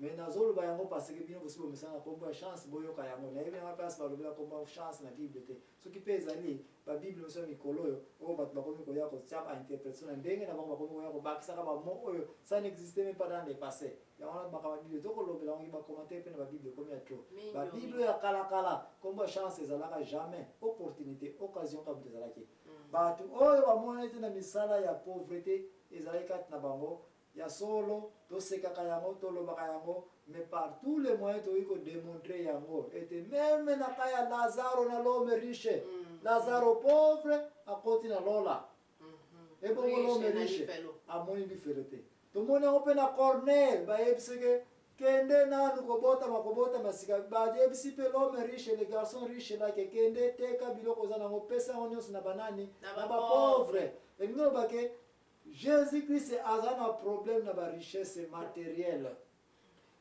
mais nazolo ba yango parce que bino aussi bomesanga kombo ya chance boyoka yango na yebi na place ba lobela kombo ya chance na bible te soki pe ezali ba bible so mikolo oyo o bato bakomi koya ko tsa ba interprétation na ndenge na bango bakomi koya ko bakisa ka ba mo oyo ça n'existait même pas dans le passé ya wana ba ka bible to ko lobela ngi ba commenter pe na ba bible komi ya to ba bible ya kala kala kombo ya chance ezalaka jamais opportunité occasion ka butu ezalaki bato oyo ba mona ete na misala ya pauvreté ezalaki kati na bango ya solo to sekaka yango to lobaka yango mais par tous les moyens to iko démontrer yango était même na kaya Lazaro na l'homme riche Lazaro pauvre a koti na lola et bon l'homme riche a moni différité to moni open na Corneille ba yebseke kende na lukobota makobota masika ba yebsi pe l'homme riche les garçons riches là ke kende teka biloko za na ngopesa onyo na banani na ba pauvre et nous ba ke Jésus-Christ a un problème dans la richesse matérielle.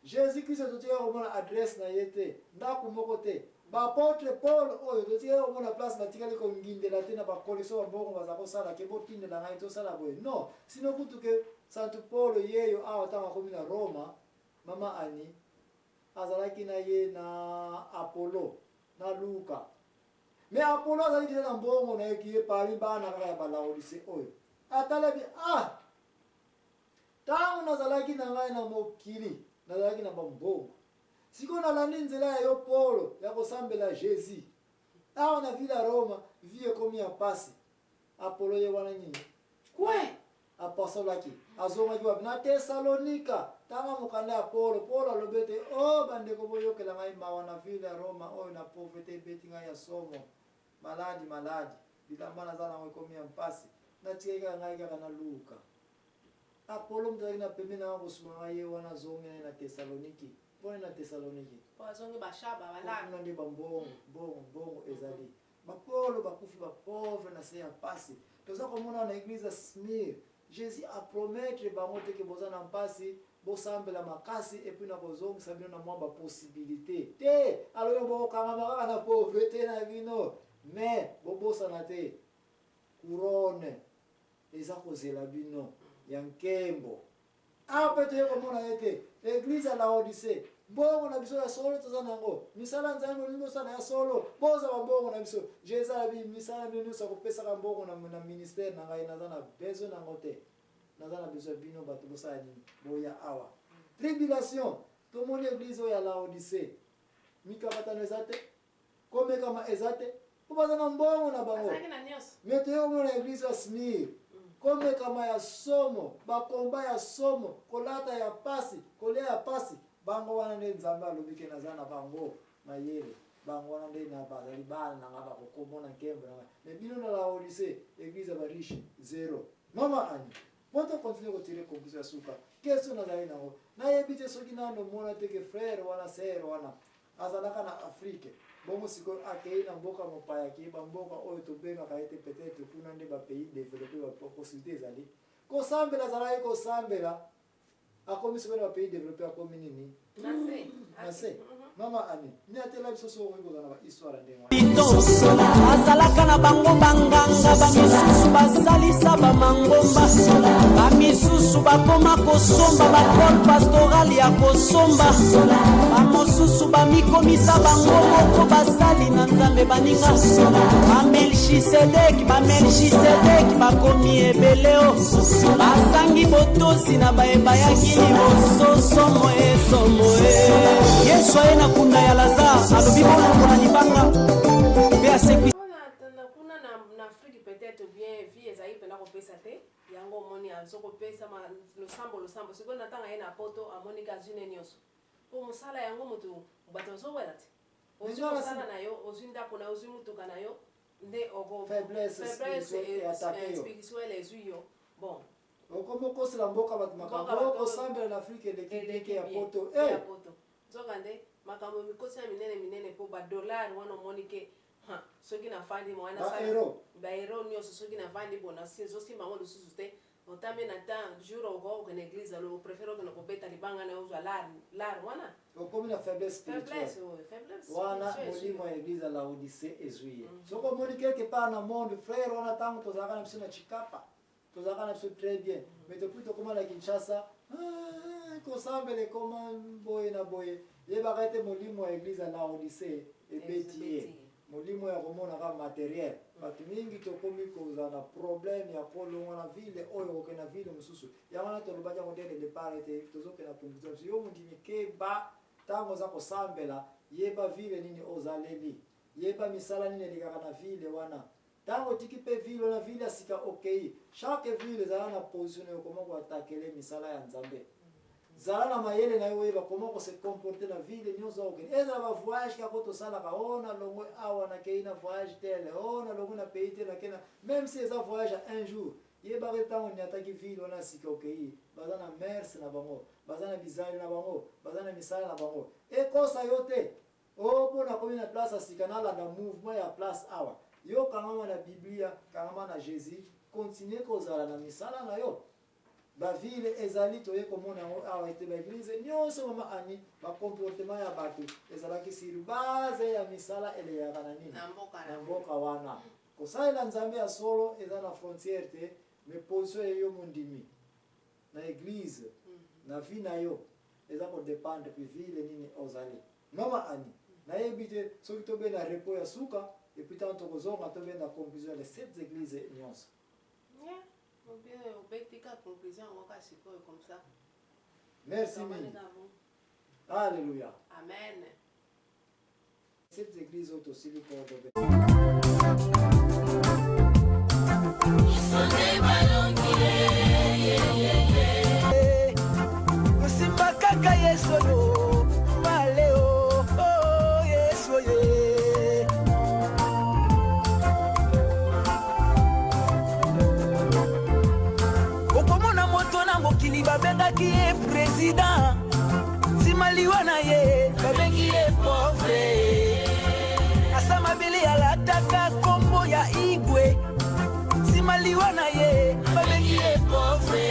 Jésus-Christ a dit qu'on a adresse na yete, na kumokote. Ba apôtre Paul oyo to tia on a place na tikali ko nginde la tena ba koleso ba bongo ba za sala ke botinde na ngai to sala boy. Non, sino kutuke Santo Paul yeyo a ta ko mina Roma, mama ani azalaki na ye na Apollo, na Luka. Mais Apollo azalaki na mbongo na ye pari bana ka ba Laodicée oyo. Atalabi tangu nazalaki na ngai na mokili nazalaki na bambongo siko nalandi nzela ya yo Paulo ya kosambela Jésus awa na vila Roma vie komi ya pasi Apollo ye wana nini kwe aposolaki azongaki wapi na Thessalonika tanga mokanda ya Paulo alobete bandeko boyokela ngai mawa na vila Roma oyo na pauvreté beti ngai ya somo maladi bilamba nazala ngai komi ya pasi na tika ngai ka na Luka Apollo mtaki na pembe na kusuma ye wana zonge na Thessaloniki pone na Thessaloniki po zonge bashaba wala na ndi bongo ezali ba Paulo bakufi ba pauvre na se ya pasi toza komona na église Smyrne Jésus a promettre bango te ke bozana mpasi bosambela makasi et puis na kozonga sabino na mwa ba possibilité te alors bo kama maka na pauvreté na vino mais bobosa na te couronne eza kozela bino ya nkembo apete yeko mona ete église ya Laodicée bongo na biso ya solo toza nango misala nzambe olingo sana ya solo boza ba bongo na biso Jésus abi misala bino sa kopesa ka bongo na ministère na ngai naza na besoin na ngote naza na besoin bino bato bosala nini boya awa tribulation to moni église ya Laodicée mikabata nezate komeka ma ezate kubaza na mbongo na bango mais to mona église ya Smyrne kome kama ya somo bakomba ya somo kolata ya pasi kolea ya pasi bango wana nde nzambe alobike na zana bango mayele bango wana nde na bazali bana na ngaba kokomona nkembo na mais bino na Laodicée église ba riche zéro mama ani poto continue ko tirer conclusion ya suka question na zali nango na yebite soki na ndo mona teke frère wana sœur wana azalaka na Afrique bongo siko akei na mboka mopaya ki ba mboka oyo to benga ka ete peut-être kuna nde ba pays développé ba possibilité ezali ko sambela zala ko sambela akomi siko na pays développé akomi nini nase mama ani ni atela biso so ko ngona ba histoire ndengo azalaka na bango banganga bamisusu basalisa bamangomba bamisusu bakoma kosomba bakole pastoral ya kosomba bamosusu bamikomisa bango moko basali na nzambe baninga bamelchisedeki bakomi ebeleo basangi botosi na bayebayaki libososomo esomo yesu aye na kunda ya Lazare alobi bongo na libanga pe asekwi kuna na Afrique peut-être bien vie ezali pena kopesa te yango moni azoko pesa ma losambo siko natanga ye na poto amonika zune nyoso po musala yango mutu bato zo wela te ozo sala na yo ozinda pona ozi mutuka na yo nde ogo faiblesse spirituelle ezuyo bon okomoko sila mboka bat makambo ko sambela na Afrique de ya poto zokande makambo mikosi ya minene po ba dollar wana monike soki na fandi mwana sala ba euro nyoso soki na fandi bona sinzo simba ngo lususu te otame na temps jour au en église lo préfère que no kobeta libanga na uza lar wana okomi na faiblesse spirituelle wana molimo ya église ya Laodicée ezuye soko moni quelque part na monde frère wana tango tozaka na biso na chikapa tozaka na biso très bien mais depuis tokoma na Kinshasa kosambele koma boye na boye yebaka ete molimo ya eglize ya Laodicée ebeti ye molimo ya komona ka materiel bato mingi tokomi koza na problème ya kolongwa na ville oyo kokende na ville mosusu yango wana tolobaki yango ndenge départ ete tozokende na conclusion yo mondimi keba ntango oza kosambela yeba ville nini ozaleli yeba misala nini elekaka na ville wana ntango otiki mpe ville wana ville ya sika okei chaque ville ezala na position oyo koma koatakele misala ya nzambe zala na mayele na yo oyeba koma kose comporter na ville nyonso okende ezala bavoyage kako tosalaka o na longo awa nakei na voyage tele o na longo na pays te nakena même si eza voyage ya un jour yebaka ntango niataki ville wana sika okei baza na merce na bango baza na bizali na bango baza na misala na bango ekosa yo te o mpona komi na place ya sika nalanda mouvement ya place awa yo kangama na biblia kangama na jésus continue kozala na misala na yo bavile ezali toye komona yango awa ete baeglize nyonso mama ani bacomportement ya bato ezalaki siri base ya misala eleyaka na nini na mboka wana kosalela nzambe ya solo eza na frontière te me position eyo mondimi na eglize na vi na yo eza kodépendre pi vile nini ozali mama ani nayebi te soki tobe na repos ya suka epuis ntango tokozonga tobe na conclusion ya 7 églises nyonso merci mille. Alléluia. Amen. Cette église autosili Cordoba. Kusimba kaka Yesu yo maleo oh Yesu ye okomona moto na mokili babengaki ye président simaliwa na ye babengi ye pauvre asa mabele alataka kombo ya igwe simaliwa na ye babengi ye pauvre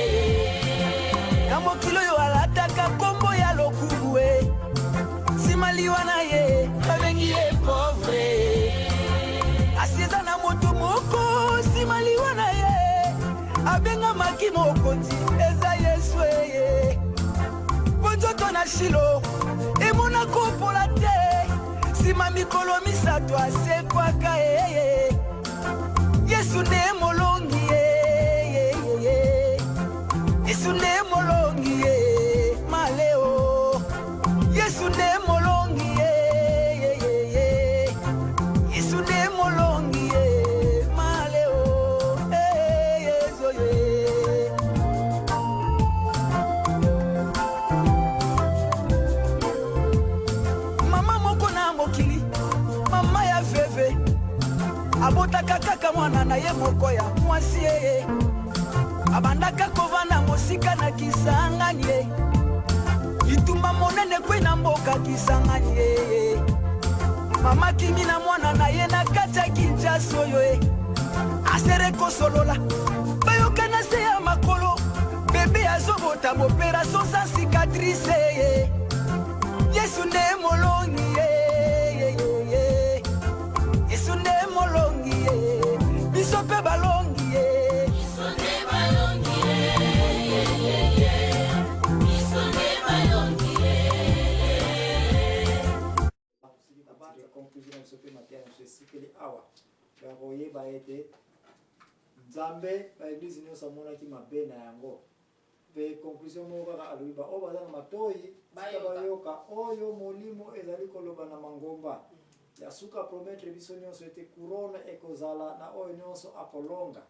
na mokili oyo alataka kombo ya lokubwe simaliwa na ye babengi ye pauvre asieza na moto moko simaliwa na ye abengamaki mokonzi eza Yesu ye bonzoto na Shilo emona kopola te sima mikolo misato asekwaka ye Yesu nde molongi ye Yesu nde molongi ye maleo Yesu nde molongi ye Yesu nde molongi ye maleo Yesu ye mama moko na mokili mama ya veve abotaka kaka mwana na ye moko ya mwasi ye abandaka kovanda mosika na Kisangani ye itumba monene kwe na mboka Kisangani ye mama kimi na mwana na ye na kati ya Kinshasa oyo ye asere kosolola bayokana se ya makolo bebe azobota opération sans cicatrice ye Yesu nde molongi ye Yesu nde molongi ye biso pe balongi ye biso nde balongi ye biso nde balongi ye conclusion ya sope materne sesikeli awa bakoyeba ete nzambe baeglize nyonso amonaki mabe na yango mpe conclusion moko kaka alobi baoyo baza na matoyi tika bayoka oyo molimo ezali koloba na mangomba ya suka promettre biso nyonso ete couronne ekozala na oyo nyonso akolonga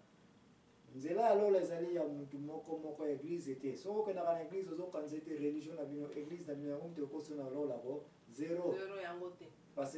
nzela ya lola ezali ya mutu moko ya eglize te soki okendaka na eglize ozokanisa ete religion na bino eglize na bino yango mutu ekosi na lola ko zero yango te parce